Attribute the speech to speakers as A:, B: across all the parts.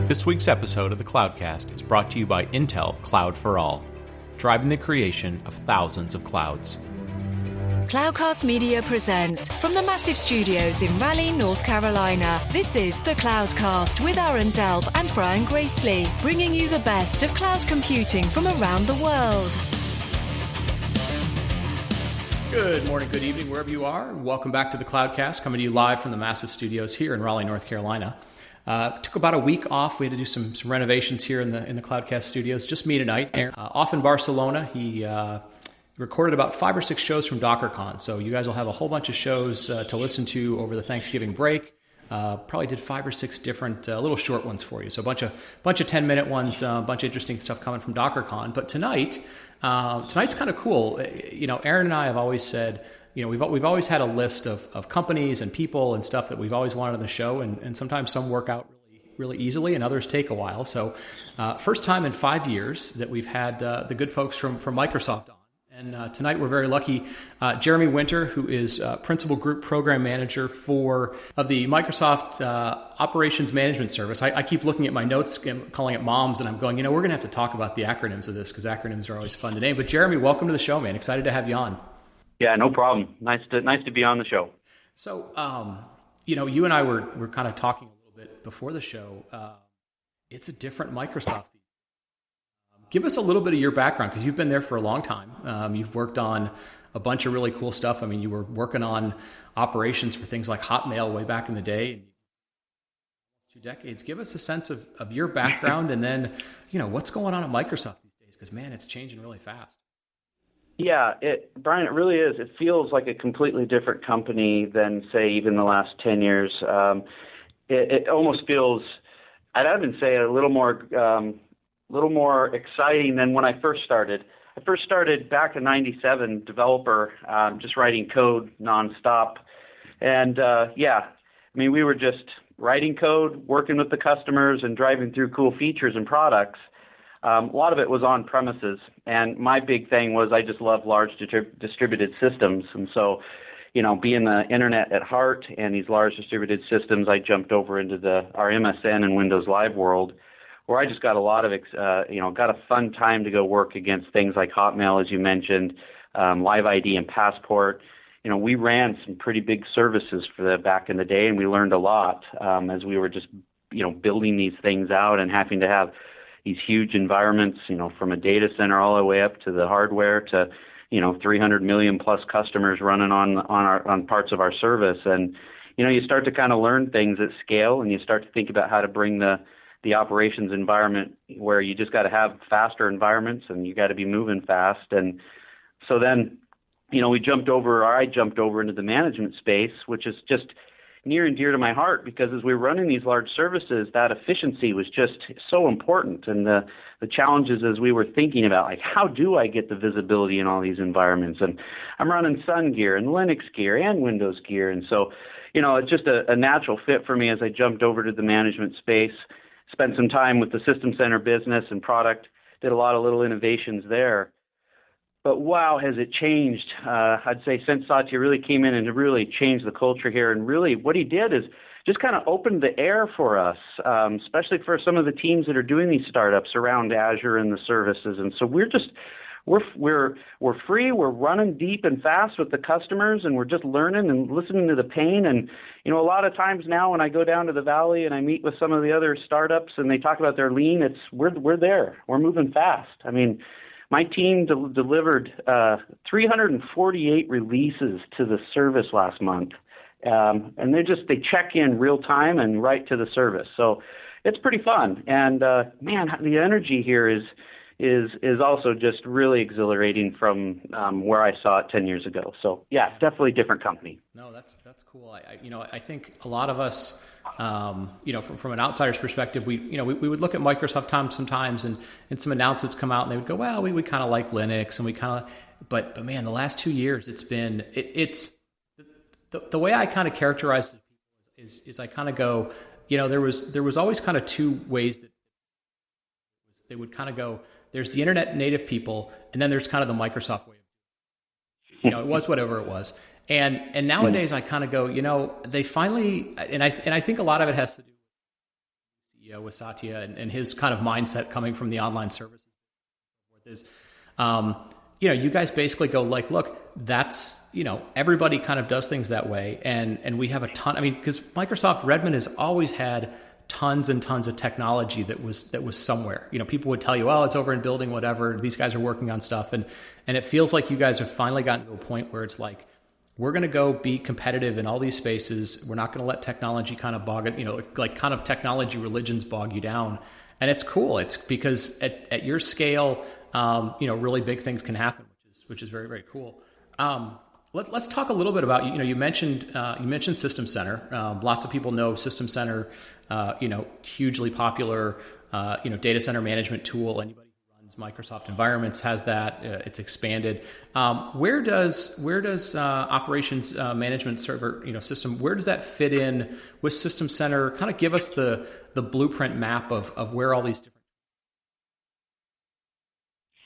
A: This week's episode of the Cloudcast is brought to you by Intel Cloud for All, driving the creation of thousands of clouds.
B: Cloudcast Media presents from the massive studios in Raleigh, North Carolina. This is the Cloudcast with Aaron Delp and Brian Gracely, bringing you the best of cloud computing from around the world.
A: Good morning, good evening, wherever you are, and welcome back to the Cloudcast, coming to you live from the massive studios here in Raleigh, North Carolina. Took about a week off. We had to do some renovations here in the Cloudcast studios. Just me tonight. Off in Barcelona. He recorded about 5 or 6 shows from DockerCon. So you guys will have a whole bunch of shows to listen to over the Thanksgiving break. Probably did 5 or 6 different little short ones for you. So a bunch of 10-minute ones, a bunch of interesting stuff coming from DockerCon. But tonight's kind of cool. You know, Aaron and I have always said, you know, we've always had a list of companies and people and stuff that we've always wanted on the show, and sometimes some work out really easily and others take a while. So first time in 5 years that we've had the good folks from Microsoft on. And tonight we're very lucky. Jeremy Winter, who is Principal Group Program Manager of the Microsoft Operations Management Service. I keep looking at my notes and calling it MOMS, and I'm going, you know, we're going to have to talk about the acronyms of this because acronyms are always fun to name. But Jeremy, welcome to the show, man. Excited to have you on.
C: Yeah, no problem. Nice to be on the show.
A: So, you know, you and I were kind of talking a little bit before the show. It's a different Microsoft. Give us a little bit of your background because you've been there for a long time. You've worked on a bunch of really cool stuff. I mean, you were working on operations for things like Hotmail way back in the day. 2 decades. Give us a sense of your background and then, you know, what's going on at Microsoft these days? Because, man, it's changing really fast.
C: Yeah, Brian, it really is. It feels like a completely different company than, say, even the last 10 years. It almost feels, I'd even say, a little more exciting than when I first started. I first started back in '97, developer, just writing code nonstop. And we were just writing code, working with the customers, and driving through cool features and products. A lot of it was on premises, and my big thing was I just love large distributed systems. And so, you know, being the internet at heart and these large distributed systems, I jumped over into our MSN and Windows Live world, where I just got a lot of, got a fun time to go work against things like Hotmail, as you mentioned, Live ID and Passport. You know, we ran some pretty big services for back in the day, and we learned a lot as we were just, you know, building these things out and having to have these huge environments, you know, from a data center all the way up to the hardware to, you know, 300 million plus customers running on parts of our service. And, you know, you start to kind of learn things at scale, and you start to think about how to bring the operations environment where you just got to have faster environments and you got to be moving fast. And so then, you know, I jumped over into the management space, which is just near and dear to my heart, because as we were running these large services, that efficiency was just so important. And the challenges as we were thinking about, like, how do I get the visibility in all these environments? And I'm running Sun gear and Linux gear and Windows gear. And so, you know, it's just a natural fit for me as I jumped over to the management space, spent some time with the System Center business and product, did a lot of little innovations there. But wow, has it changed? I'd say since Satya really came in and really changed the culture here. And really what he did is just kind of opened the air for us, especially for some of the teams that are doing these startups around Azure and the services. And so we're free, we're running deep and fast with the customers, and we're just learning and listening to the pain. And, you know, a lot of times now when I go down to the Valley and I meet with some of the other startups and they talk about their lean, we're there. We're moving fast. I mean, my team delivered 348 releases to the service last month, and they check in real time and right to the service. So it's pretty fun. And man, the energy here is also just really exhilarating from where I saw it 10 years ago. So yeah, definitely different company.
A: No, that's cool. I think a lot of us, from an outsider's perspective, we would look at Microsoft sometimes and some announcements come out and they would go, well, we kind of like Linux and we kind of, but man, the last 2 years it's the way I kind of characterize it is I kind of go, you know, there was always kind of 2 ways that they would kind of go. There's the internet native people, and then there's kind of the Microsoft way. You know, it was whatever it was. And nowadays I kind of go, you know, they finally, and I think a lot of it has to do with CEO with Satya and his kind of mindset coming from the online services is, you guys basically go like, look, that's, everybody kind of does things that way. And we have a ton, because Microsoft Redmond has always had tons and tons of technology that was somewhere. People would tell you, oh, it's over in building whatever. These guys are working on stuff. And it feels like you guys have finally gotten to a point where it's like, we're going to go be competitive in all these spaces. We're not going to let technology kind of bog it, like kind of technology religions bog you down. And it's cool. It's because at your scale, really big things can happen, which is very, very cool. Let's talk a little bit about, you mentioned System Center. Lots of people know System Center, hugely popular, data center management tool. Anybody who runs Microsoft environments has that. It's expanded. Where does operations management server, system, where does that fit in with System Center? Kind of give us the blueprint map of where all these different.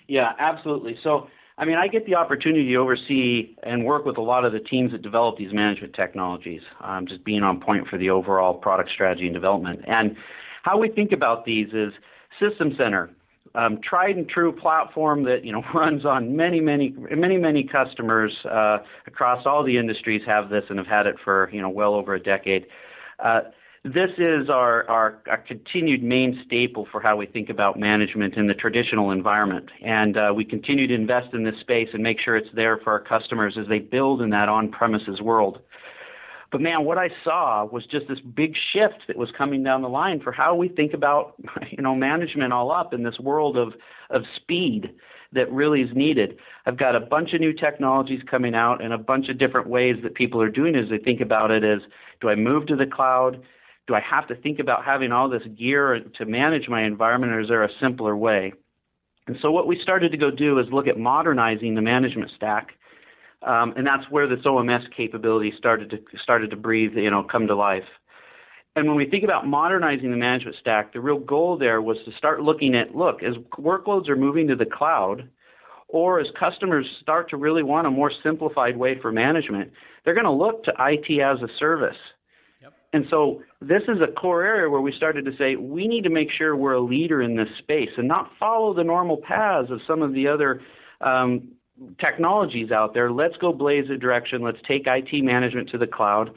C: Yeah, absolutely. So, I get the opportunity to oversee and work with a lot of the teams that develop these management technologies, just being on point for the overall product strategy and development. And how we think about these is System Center, tried and true platform that, runs on many customers across all the industries have this and have had it for, well over a decade. This is our continued main staple for how we think about management in the traditional environment. And we continue to invest in this space and make sure it's there for our customers as they build in that on-premises world. But man, what I saw was just this big shift that was coming down the line for how we think about, management all up in this world of speed that really is needed. I've got a bunch of new technologies coming out and a bunch of different ways that people are doing it as they think about it as, do I move to the cloud? Do I have to think about having all this gear to manage my environment, or is there a simpler way? And so what we started to go do is look at modernizing the management stack, and that's where this OMS capability started to breathe, come to life. And when we think about modernizing the management stack, the real goal there was to start looking at, as workloads are moving to the cloud, or as customers start to really want a more simplified way for management, they're going to look to IT as a service. And so this is a core area where we started to say, we need to make sure we're a leader in this space and not follow the normal paths of some of the other technologies out there. Let's go blaze a direction. Let's take IT management to the cloud,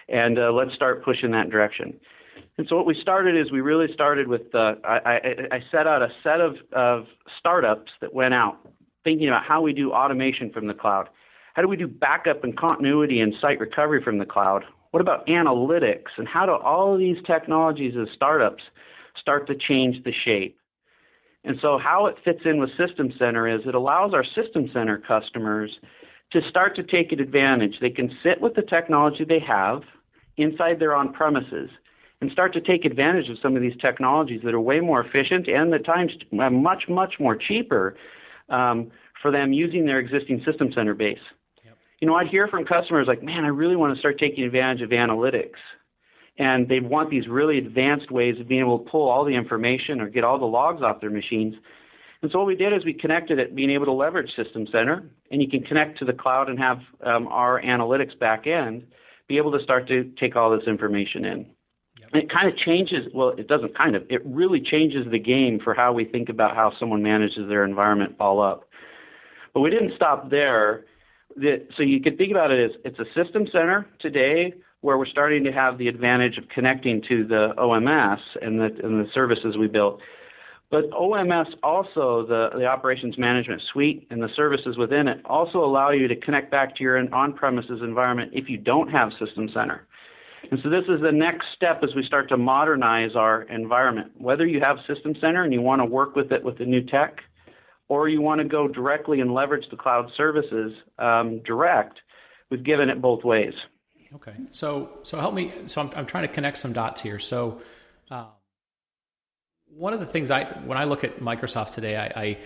C: and let's start pushing that direction. And so what we started is we really started with, I set out a set of startups that went out thinking about how we do automation from the cloud. How do we do backup and continuity and site recovery from the cloud? What about analytics? And how do all of these technologies as startups start to change the shape? And so how it fits in with System Center is it allows our System Center customers to start to take advantage. They can sit with the technology they have inside their on-premises and start to take advantage of some of these technologies that are way more efficient and at times much, much more cheaper for them using their existing System Center base. I'd hear from customers like, man, I really want to start taking advantage of analytics. And they want these really advanced ways of being able to pull all the information or get all the logs off their machines. And so what we did is we connected it, being able to leverage System Center, and you can connect to the cloud and have our analytics back end be able to start to take all this information in. Yep. And it kind of changes, it really changes the game for how we think about how someone manages their environment all up. But we didn't stop there. So you can think about it as it's a System Center today where we're starting to have the advantage of connecting to the OMS and the services we built. But OMS also, the Operations Management Suite and the services within it also allow you to connect back to your on-premises environment if you don't have System Center. And so this is the next step as we start to modernize our environment. Whether you have System Center and you want to work with it with the new tech, or you want to go directly and leverage the cloud services direct, we've given it both ways.
A: Okay. So help me. So I'm trying to connect some dots here. So one of the things when I look at Microsoft today, I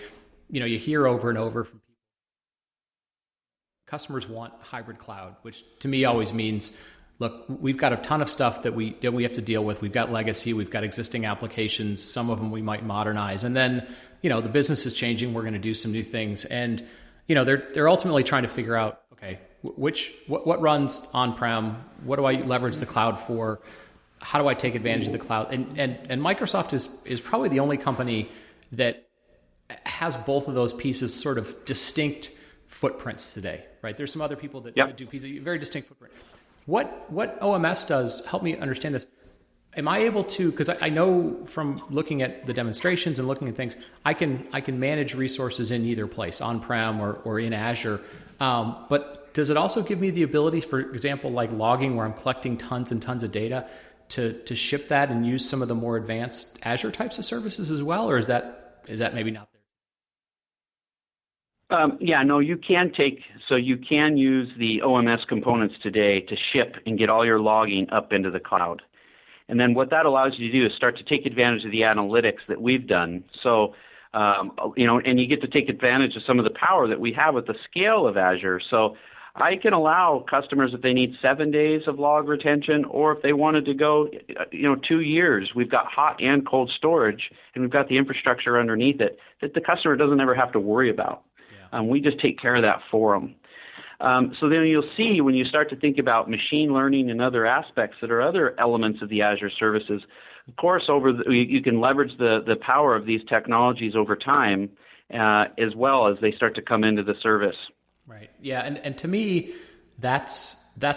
A: you hear over and over from people, customers want hybrid cloud, which to me always means, look, we've got a ton of stuff that we have to deal with. We've got legacy, we've got existing applications. Some of them we might modernize, and then the business is changing. We're going to do some new things, and they're ultimately trying to figure out, okay, what runs on-prem? What do I leverage the cloud for? how do I take advantage of the cloud? And Microsoft is probably the only company that has both of those pieces sort of distinct footprints today, right? There's some other people that do pieces, very distinct footprint. What OMS does, help me understand this. Am I able to, because I know from looking at the demonstrations and looking at things, I can manage resources in either place, on-prem or in Azure. But does it also give me the ability, for example, like logging where I'm collecting tons and tons of data to ship that and use some of the more advanced Azure types of services as well? Or is that maybe not there?
C: You can use the OMS components today to ship and get all your logging up into the cloud. And then what that allows you to do is start to take advantage of the analytics that we've done. So, and you get to take advantage of some of the power that we have with the scale of Azure. So I can allow customers if they need 7 days of log retention, or if they wanted to go, 2 years. We've got hot and cold storage, and we've got the infrastructure underneath it that the customer doesn't ever have to worry about. Yeah. We just take care of that for them. So then you'll see when you start to think about machine learning and other aspects that are other elements of the Azure services, of course, you can leverage the power of these technologies over time as well as they start to come into the service.
A: Right. Yeah. And to me, that's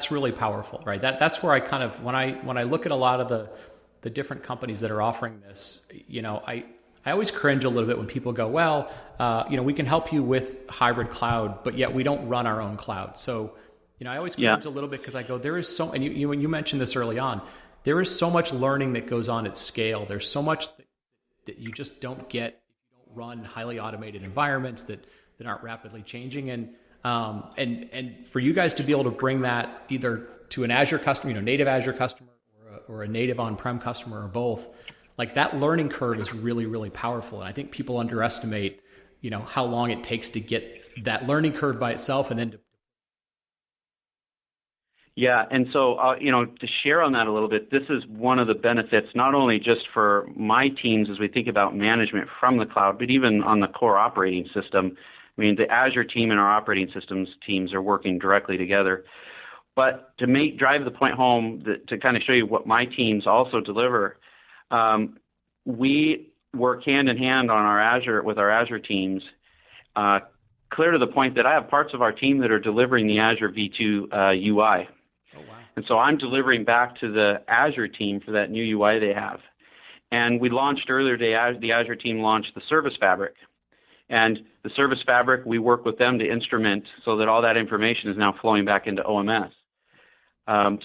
A: really powerful, right? That's where I kind of, when I look at a lot of the different companies that are offering this, I always cringe a little bit when people go, well, we can help you with hybrid cloud, but yet we don't run our own cloud. So, I always cringe a little bit because I go, there is so, and when you mentioned this early on, there is so much learning that goes on at scale. There's so much that you just don't get if you don't run highly automated environments that aren't rapidly changing. And for you guys to be able to bring that either to an Azure customer, native Azure customer, or a native on-prem customer, or both, like that learning curve is really, really powerful. And I think people underestimate, how long it takes to get that learning curve by itself and then to.
C: Yeah. And so, to share on that a little bit, this is one of the benefits, not only just for my teams as we think about management from the cloud, but even on the core operating system. I mean, the Azure team and our operating systems teams are working directly together. But to drive the point home, to kind of show you what my teams also deliver, we work hand in hand on with our Azure teams, clear to the point that I have parts of our team that are delivering the Azure V2 UI. Oh, wow. And so I'm delivering back to the Azure team for that new UI they have. And we launched earlier today, the Azure team launched the Service Fabric. And the Service Fabric, we work with them to instrument so that all that information is now flowing back into OMS.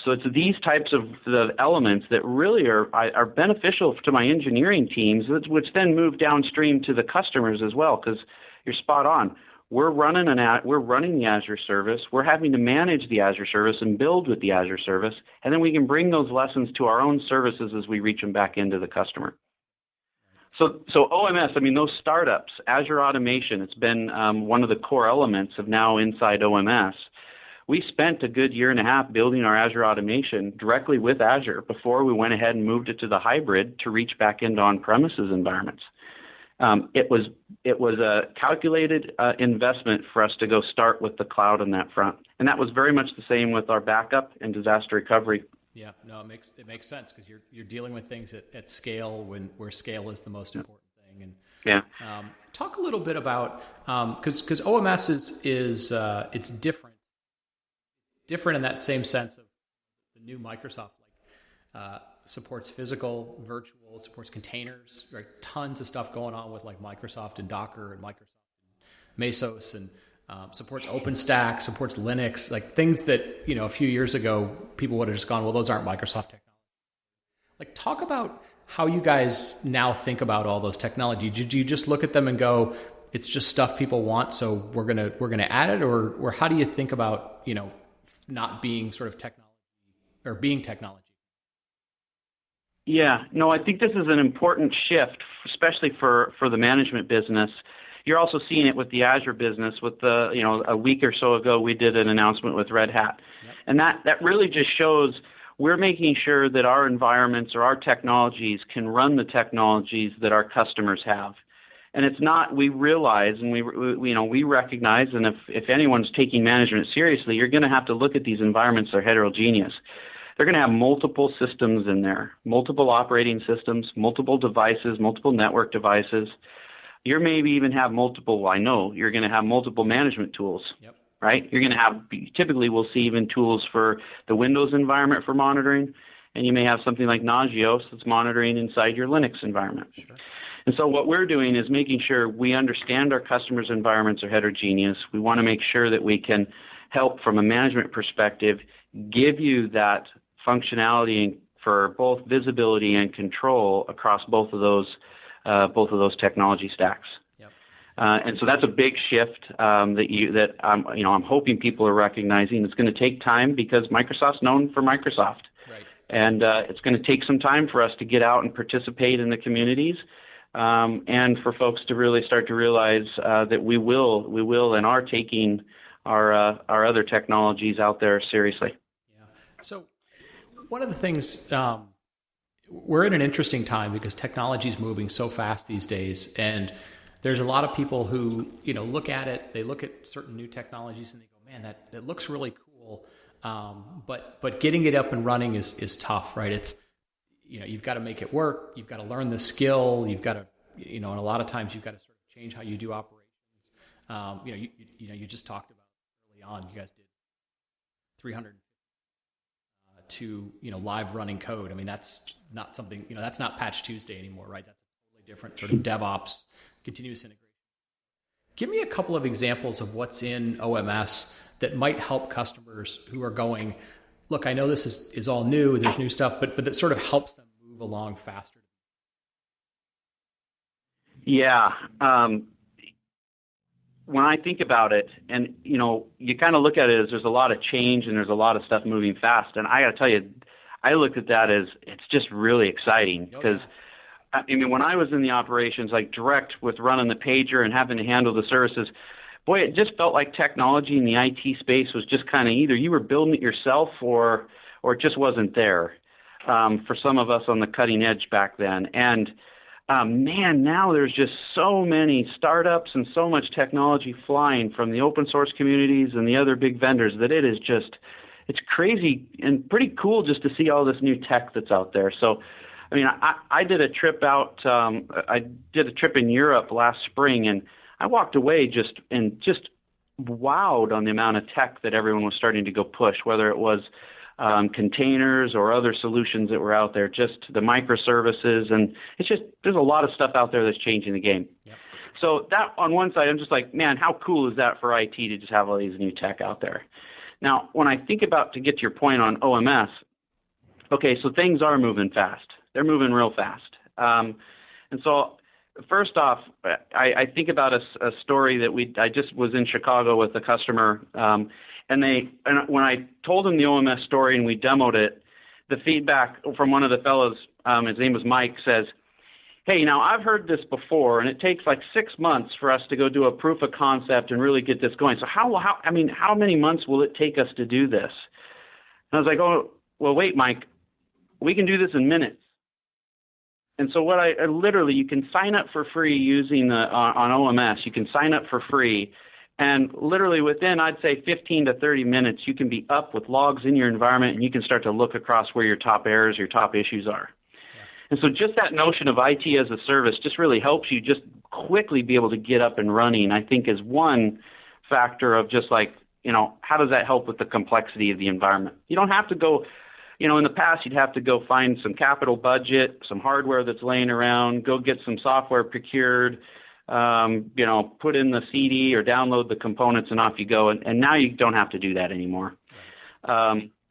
C: So it's these types of the elements that really are beneficial to my engineering teams, which then move downstream to the customers as well. Because you're spot on. We're running the Azure service. We're having to manage the Azure service and build with the Azure service, and then we can bring those lessons to our own services as we reach them back into the customer. So OMS, those startups, Azure Automation, it's been one of the core elements of now inside OMS. We spent a good year and a half building our Azure Automation directly with Azure before we went ahead and moved it to the hybrid to reach back into on-premises environments. It was a calculated investment for us to go start with the cloud on that front, and that was very much the same with our backup and disaster recovery.
A: Yeah, no, it makes sense because you're dealing with things at scale where scale is the most important thing. And talk a little bit about because OMS is it's different in that same sense of the new Microsoft supports physical, virtual, it supports containers, right? Tons of stuff going on with like Microsoft and Docker and Microsoft and Mesos and supports OpenStack, supports Linux, like things that, a few years ago, people would have just gone, well, those aren't Microsoft technology. Like talk about how you guys now think about all those technologies. Do you just look at them and go, it's just stuff people want, so we're gonna add it, or how do you think about, not being sort of technology or being technology?
C: Yeah, no, I think this is an important shift, especially for the management business. You're also seeing it with the Azure business. With a week or so ago, we did an announcement with Red Hat. Yep. And that really just shows we're making sure that our environments or our technologies can run the technologies that our customers have. And it's not, we realize and we recognize, and if anyone's taking management seriously, you're going to have to look at these environments that are heterogeneous. they're going to have multiple systems in there, multiple operating systems, multiple devices, multiple network devices. You maybe even have multiple, I know you're going to have multiple management tools,
A: Yep.
C: right? You're going to have, typically we'll see even tools for the Windows environment for monitoring, and you may have something like Nagios that's monitoring inside your Linux environment.
A: Sure.
C: And so what we're doing is making sure we understand our customers' environments are heterogeneous. We want to make sure that we can help from a management perspective, give you that functionality for both visibility and control across both of those technology stacks.
A: Yep.
C: And so that's a big shift that I'm hoping people are recognizing. It's going to take time because Microsoft's known for Microsoft,
A: right.
C: And it's going to take some time for us to get out and participate in the communities, and for folks to really start to realize that we will and are taking our other technologies out there seriously.
A: Yeah. So one of the things, we're in an interesting time because technology is moving so fast these days, and there's a lot of people who look at it. They look at certain new technologies and they go, "Man, that looks really cool," but getting it up and running is tough, right? It's you've got to make it work. You've got to learn the skill. You've got to and a lot of times you've got to sort of change how you do operations. You just talked about early on. You guys did 300 to live running code. I mean, that's not something that's not Patch Tuesday anymore, right? That's a totally different sort of DevOps, continuous integration. Give me a couple of examples of what's in OMS that might help customers who are going, look, I know this is all new, there's new stuff, but that sort of helps them move along faster.
C: Yeah. When I think about it, and you kind of look at it as there's a lot of change and there's a lot of stuff moving fast, and I got to tell you, I look at that as it's just really exciting because when I was in the operations, like direct with running the pager and having to handle the services, boy, it just felt like technology in the IT space was just kind of either you were building it yourself or it just wasn't there for some of us on the cutting edge back then. And man, now there's just so many startups and so much technology flying from the open source communities and the other big vendors that it's crazy and pretty cool just to see all this new tech that's out there. So, I mean, I did a trip out, I did a trip in Europe last spring, and I walked away just wowed on the amount of tech that everyone was starting to go push, whether it was containers or other solutions that were out there, just the microservices. And there's a lot of stuff out there that's changing the game. Yep. So that on one side, I'm just like, man, how cool is that for IT to just have all these new tech out there? Now, when I think about, to get to your point on OMS, okay, so things are moving fast. They're moving real fast. And so first off, I think about a story that I just was in Chicago with a customer, and when I told him the OMS story and we demoed it, the feedback from one of the fellows, his name was Mike, says, "Hey, now I've heard this before, and it takes like 6 months for us to go do a proof of concept and really get this going. So how many months will it take us to do this?" And I was like, "Oh, well, wait, Mike, we can do this in minutes." And so what I literally, you can sign up for free using on OMS. You can sign up for free, and literally within, I'd say 15 to 30 minutes, you can be up with logs in your environment, and you can start to look across where your top errors, your top issues are. And so just that notion of IT as a service just really helps you just quickly be able to get up and running, I think, is one factor of just like, how does that help with the complexity of the environment? You don't have to go, in the past, you'd have to go find some capital budget, some hardware that's laying around, go get some software procured, put in the CD or download the components, and off you go. And now you don't have to do that anymore.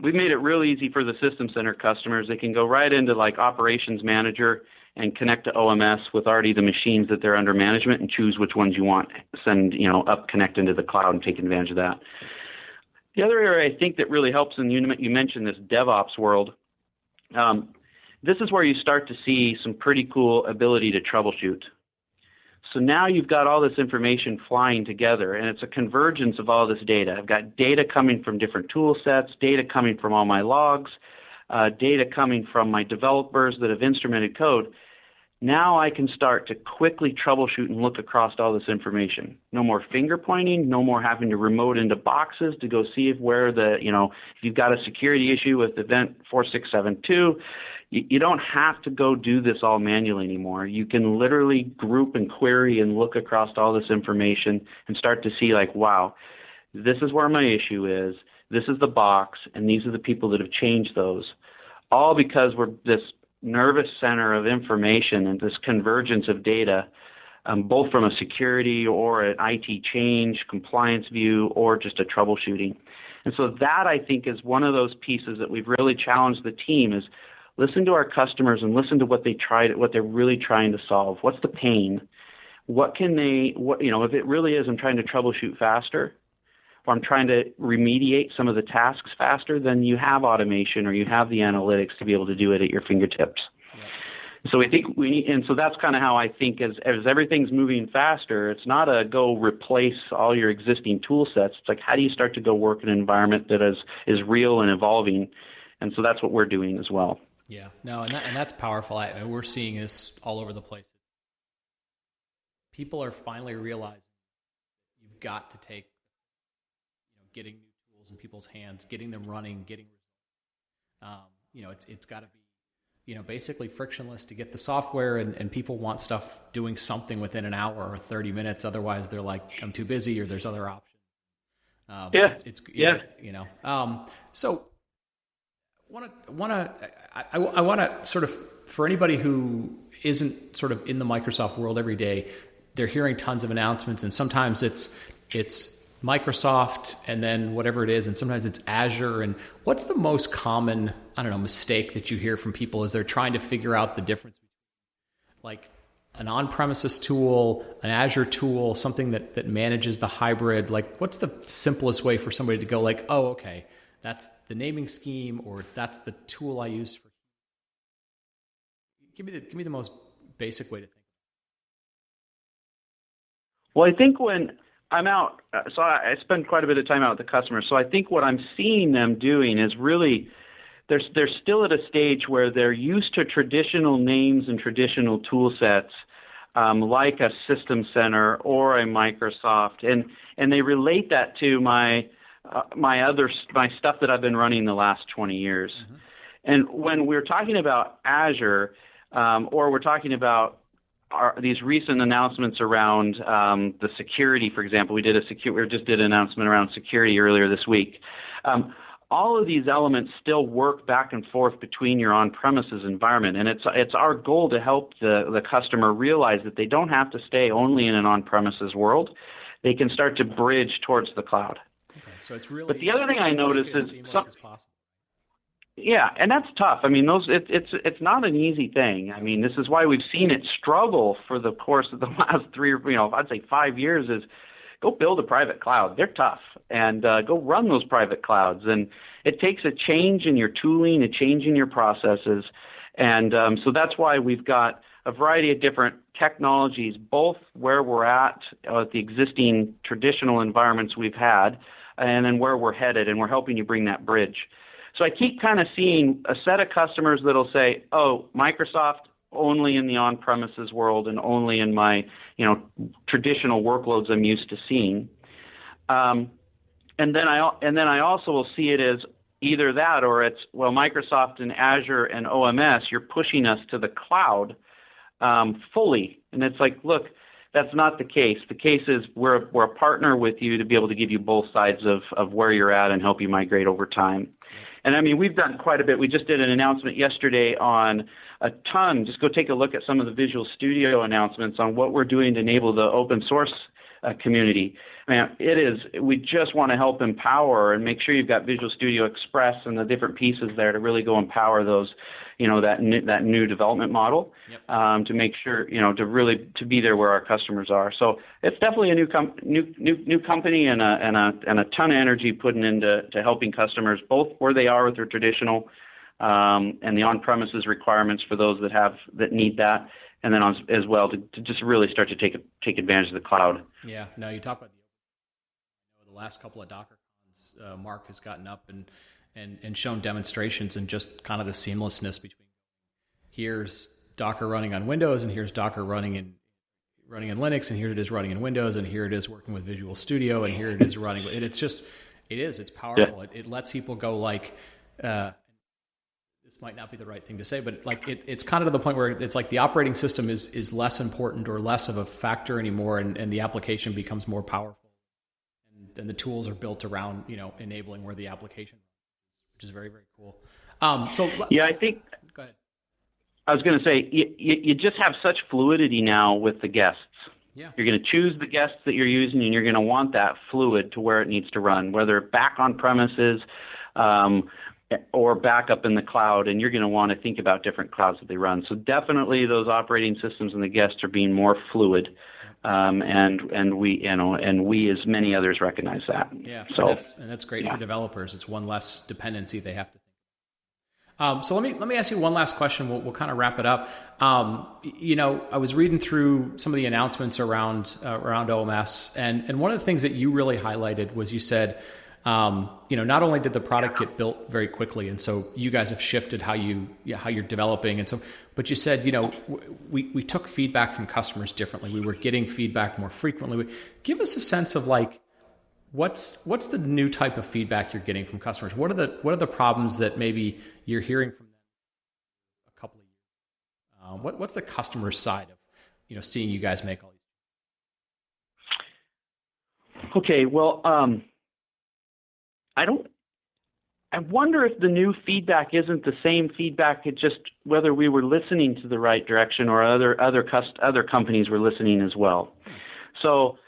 C: We've made it real easy for the System Center customers. They can go right into like Operations Manager and connect to OMS with already the machines that they're under management and choose which ones you want. Send, connect into the cloud and take advantage of that. The other area I think that really helps, and you mentioned this DevOps world, this is where you start to see some pretty cool ability to troubleshoot. So now you've got all this information flying together, and it's a convergence of all this data. I've got data coming from different tool sets, data coming from all my logs, data coming from my developers that have instrumented code. Now I can start to quickly troubleshoot and look across all this information. No more finger pointing, no more having to remote into boxes to go see if you've got a security issue with event 4672, you don't have to go do this all manually anymore. You can literally group and query and look across all this information and start to see like, wow, this is where my issue is, this is the box, and these are the people that have changed those. All because we're this nervous center of information and this convergence of data, both from a security or an IT change, compliance view, or just a troubleshooting. And so that, I think, is one of those pieces that we've really challenged the team is listen to our customers and listen to what they're really trying to solve. What's the pain? If it really is I'm trying to troubleshoot faster, or I'm trying to remediate some of the tasks faster, then you have automation or you have the analytics to be able to do it at your fingertips. Yeah. So I think so that's kind of how I think as everything's moving faster, it's not a go replace all your existing tool sets. It's like, how do you start to go work in an environment that is real and evolving? And so that's what we're doing as well.
A: Yeah, no, and that's powerful. We're seeing this all over the place. People are finally realizing you've got to take getting new tools in people's hands, getting them running, it's got to be, basically frictionless to get the software, and people want stuff doing something within an hour or 30 minutes. Otherwise, they're like, I'm too busy, or there's other options. So I want to sort of, for anybody who isn't sort of in the Microsoft world every day, they're hearing tons of announcements, and sometimes it's Microsoft and then whatever it is, and sometimes it's Azure. And what's the most common, mistake that you hear from people as they're trying to figure out the difference between like an on-premises tool, an Azure tool, something that manages the hybrid? Like, what's the simplest way for somebody to go like, oh, okay, that's the naming scheme, or that's the tool I use for. Give me the most basic way to think.
C: Well, I think when I'm out, so I spend quite a bit of time out with the customers. So I think what I'm seeing them doing is really, they're still at a stage where they're used to traditional names and traditional tool sets, like a System Center or a Microsoft, and they relate that to my stuff that I've been running the last 20 years. Mm-hmm. And when we're talking about Azure, or we're talking about these recent announcements around the security, for example, we just did an announcement around security earlier this week. All of these elements still work back and forth between your on-premises environment, and it's our goal to help the customer realize that they don't have to stay only in an on-premises world. They can start to bridge towards the cloud.
A: Okay, so it's really.
C: But the other thing I noticed is
A: seamless as possible.
C: Yeah, and that's tough. I mean, it's not an easy thing. I mean, this is why we've seen it struggle for the course of the last I'd say 5 years. Is go build a private cloud. They're tough, and go run those private clouds. And it takes a change in your tooling, a change in your processes, and so that's why we've got a variety of different technologies, both where we're at the existing traditional environments we've had, and then where we're headed, and we're helping you bring that bridge. So I keep kind of seeing a set of customers that'll say, oh, Microsoft only in the on-premises world and only in my, traditional workloads I'm used to seeing. And then I also will see it as either that or it's, well, Microsoft and Azure and OMS, you're pushing us to the cloud fully. And it's like, look, that's not the case. The case is we're a partner with you to be able to give you both sides of where you're at and help you migrate over time. And I mean, we've done quite a bit. We just did an announcement yesterday on a ton. Just go take a look at some of the Visual Studio announcements on what we're doing to enable the open source community. Man, we just want to help empower and make sure you've got Visual Studio Express and the different pieces there to really go empower those, that new development model. Yep. To make sure, to be there where our customers are. So it's definitely a new company and a ton of energy putting into helping customers both where they are with their traditional and the on-premises requirements for those that need that, and then as well to just really start to take advantage of the cloud.
A: Yeah. No, you talk about the last couple of Docker cons. Mark has gotten up and shown demonstrations and just kind of the seamlessness between here's Docker running on Windows, and here's Docker running in Linux, and here it is running in Windows, and here it is working with Visual Studio, and here it is running. And it's powerful. It lets people go like, this might not be the right thing to say, but like it's kind of to the point where it's like the operating system is less important or less of a factor anymore, and the application becomes more powerful. And then the tools are built around, enabling where the application, which is very, very cool.
C: I think.
A: Go ahead.
C: I was going to say, you just have such fluidity now with the guests.
A: Yeah.
C: You're going to choose the guests that you're using, and you're going to want that fluid to where it needs to run, whether back on premises or back up in the cloud, and you're going to want to think about different clouds that they run. So definitely those operating systems and the guests are being more fluid, and we as many others recognize that.
A: Yeah,
C: so
A: and that's great for developers. It's one less dependency they have to. So let me ask you one last question. We'll kind of wrap it up. I was reading through some of the announcements around OMS, and one of the things that you really highlighted was you said, not only did the product get built very quickly, and so you guys have shifted how you're developing, and so, but you said, we took feedback from customers differently. We were getting feedback more frequently. Give us a sense of like, what's the new type of feedback you're getting from customers? What are the problems that maybe you're hearing from them a couple of years? What's the customer side of seeing you guys make all these?
C: Okay, well, I wonder if the new feedback isn't the same feedback. It's just whether we were listening to the right direction or other companies were listening as well. So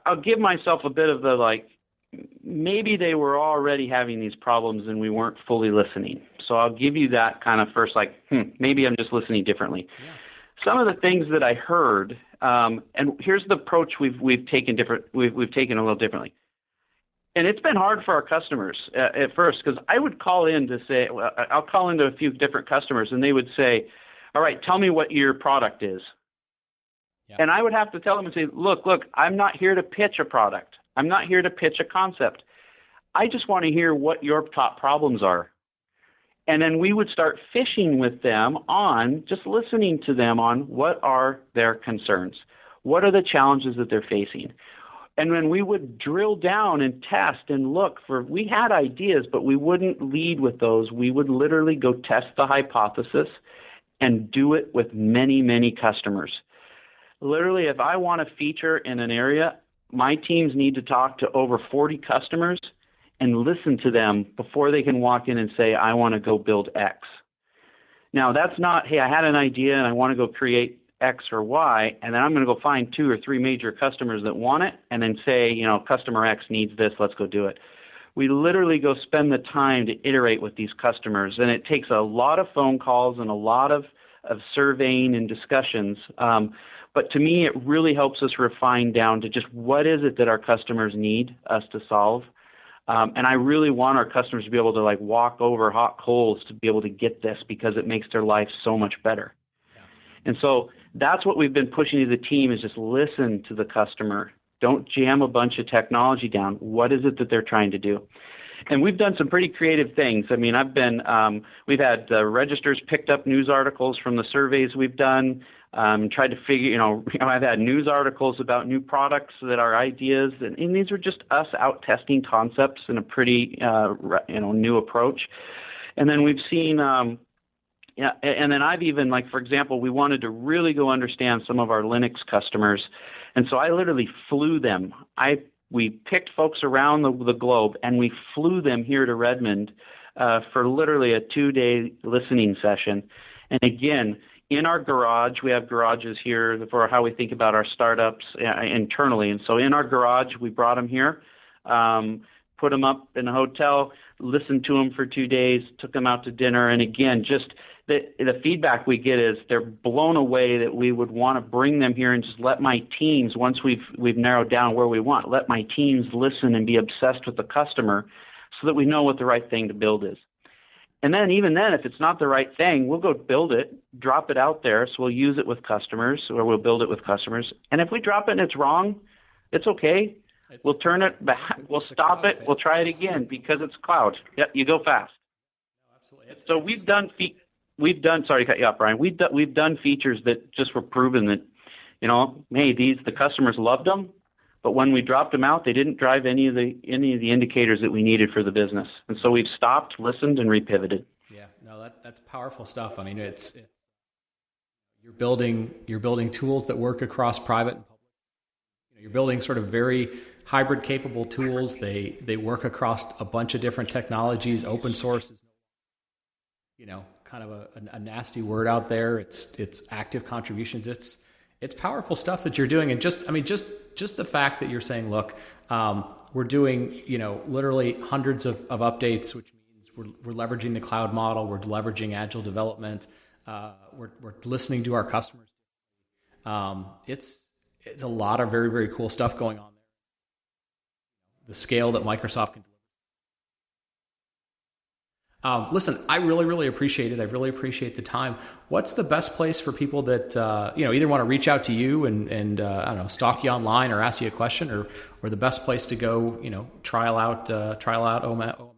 C: I'll give myself a bit of the like, maybe they were already having these problems and we weren't fully listening. So I'll give you that kind of first, like, maybe I'm just listening differently. Yeah. Some of the things that I heard, and here's the approach we've taken we've taken a little differently. And it's been hard for our customers at first, because I would call in to say, I'll call into a few different customers and they would say, all right, tell me what your product is. Yeah. And I would have to tell them and say, look, I'm not here to pitch a product. I'm not here to pitch a concept. I just want to hear what your top problems are. And then we would start fishing with them on just listening to them on what are their concerns. What are the challenges that they're facing? And when we would drill down and test and look for, we had ideas, but we wouldn't lead with those. We would literally go test the hypothesis and do it with many, many customers. Literally, if I want a feature in an area, my teams need to talk to over 40 customers and listen to them before they can walk in and say, I want to go build X. Now, that's not, hey, I had an idea and I want to go create X or Y, and then I'm going to go find 2 or 3 major customers that want it and then say, customer X needs this, let's go do it. We literally go spend the time to iterate with these customers, and it takes a lot of phone calls and a lot of surveying and discussions. But to me, it really helps us refine down to just what is it that our customers need us to solve. And I really want our customers to be able to like walk over hot coals to be able to get this, because it makes their life so much better. Yeah. And so that's what we've been pushing to the team, is just listen to the customer. Don't jam a bunch of technology down. What is it that they're trying to do? And we've done some pretty creative things. I mean, we've had registers picked up news articles from the surveys we've done. Tried to figure, I've had news articles about new products that are ideas, and these are just us out testing concepts in a pretty, new approach. And then we've seen, and then I've even, like, for example, we wanted to really go understand some of our Linux customers, and so I literally flew them. We picked folks around the globe, and we flew them here to Redmond for literally a 2-day listening session. And again, in our garage, we have garages here for how we think about our startups internally. And so in our garage, we brought them here, put them up in a hotel, listened to them for 2 days, took them out to dinner. And again, just the feedback we get is they're blown away that we would want to bring them here and just let my teams, once we've narrowed down where we want, let my teams listen and be obsessed with the customer so that we know what the right thing to build is. And then even then, if it's not the right thing, we'll go build it, drop it out there. So we'll use it with customers, or we'll build it with customers. And if we drop it and it's wrong, it's okay. We'll turn it back. We'll stop it. We'll try it again, because it's cloud. Yep, you go fast.
A: No, absolutely.
C: So we've done we've done. Sorry to cut you off, Brian. We've done features that just were proven that, hey, the customers loved them, but when we dropped them out, they didn't drive any of the indicators that we needed for the business, and so we've stopped, listened, and repivoted.
A: Yeah, no, that's powerful stuff. I mean, it's you're building tools that work across private and public. You're building sort of very hybrid capable tools. They work across a bunch of different technologies. Open source is, kind of a nasty word out there. It's active contributions. It's powerful stuff that you're doing. And just the fact that you're saying, look, we're doing, literally hundreds of updates, which means we're leveraging the cloud model. We're leveraging agile development. We're listening to our customers. It's a lot of very, very cool stuff going on there. The scale that Microsoft can deliver. Listen, I really, really appreciate it. I really appreciate the time. What's the best place for people that either want to reach out to you and I don't know, stalk you online or ask you a question, or the best place to go, trial out OMS?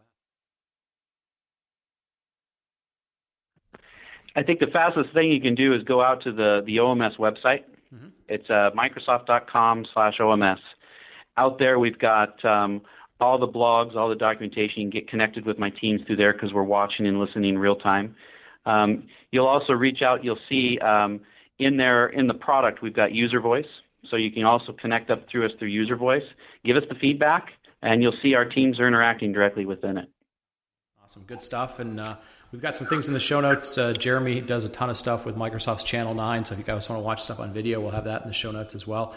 C: I think the fastest thing you can do is go out to the OMS website. Mm-hmm. It's Microsoft.com/OMS. Out there, we've got all the blogs, all the documentation. You can get connected with my teams through there because we're watching and listening in real time. You'll also reach out. You'll see in the product, we've got user voice. So you can also connect up through us through user voice. Give us the feedback, and you'll see our teams are interacting directly within it.
A: Awesome. Good stuff. And we've got some things in the show notes. Jeremy does a ton of stuff with Microsoft's Channel 9. So if you guys want to watch stuff on video, we'll have that in the show notes as well.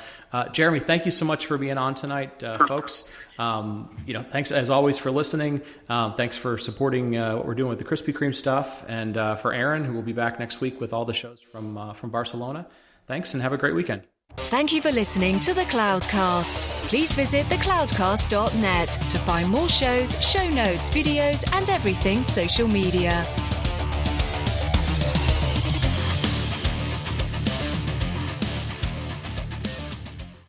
A: Jeremy, thank you so much for being on tonight, folks. Thanks as always for listening. Thanks for supporting what we're doing with the Krispy Kreme stuff. And for Aaron, who will be back next week with all the shows from Barcelona. Thanks and have a great weekend.
B: Thank you for listening to the Cloudcast. Please visit thecloudcast.net to find more shows, show notes, videos, and everything social media.